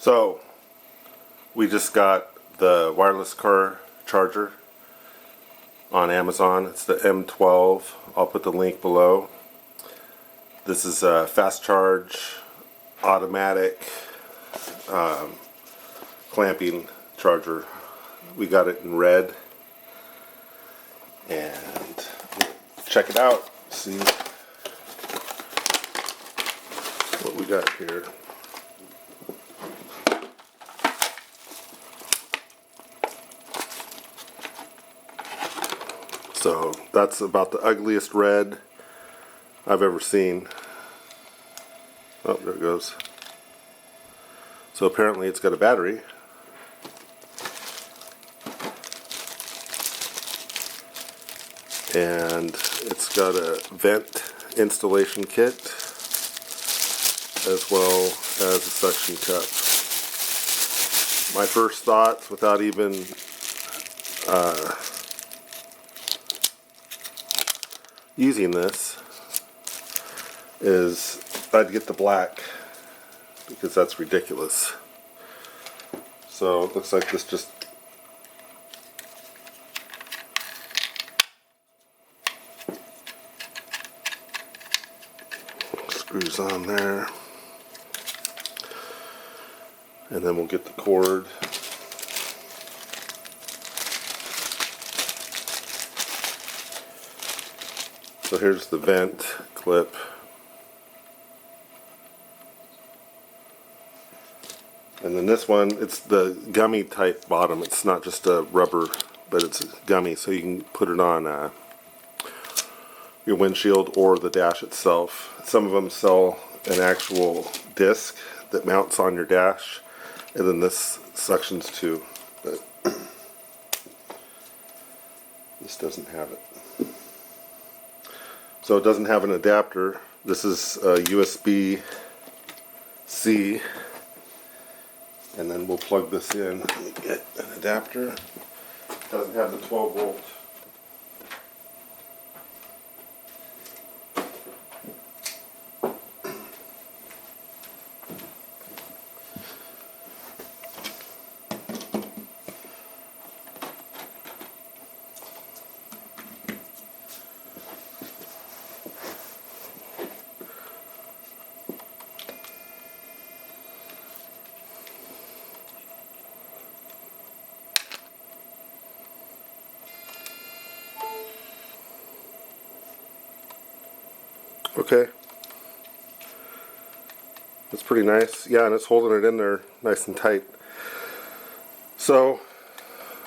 So, we just got the wireless car charger on Amazon. It's the M12. I'll put the link below. This is a fast charge, automatic clamping charger. We got it in red. And check it out. See what we got here. So that's about the ugliest red I've ever seen. Oh, there it goes. So apparently it's got a battery. And it's got a vent installation kit as well as a suction cup. My first thoughts, without even using this, is I'd get the black because that's ridiculous. So it looks like this just screws on there, and then we'll get the cord. So here's the vent clip. And then this one, it's the gummy type bottom. It's not just a rubber, but it's gummy, so you can put it on your windshield or the dash itself. Some of them sell an actual disc that mounts on your dash, and then this suctions too, but this doesn't have it. So it doesn't have an adapter. This is USB-C, and then we'll plug this in. Let me get an adapter. It doesn't have the 12 volt. Okay, that's pretty nice. Yeah, and it's holding it in there nice and tight. So,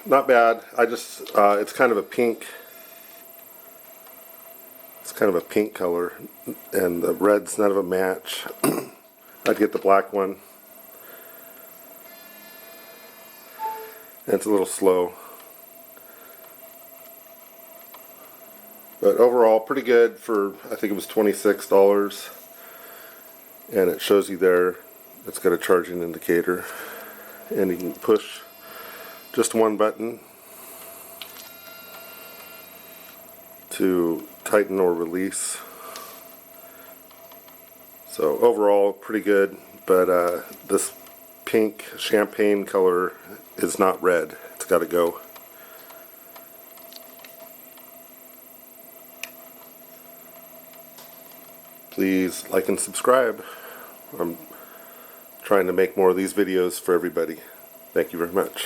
not bad. I just, it's kind of a pink. It's kind of a pink color, and the red's none of a match. I'd get the black one. And it's a little slow. But overall, pretty good for, I think it was $26. And it shows you there, it's got a charging indicator. And you can push just one button to tighten or release. So overall, pretty good. But this pink champagne color is not red. It's got to go. Please like and subscribe. I'm trying to make more of these videos for everybody. Thank you very much.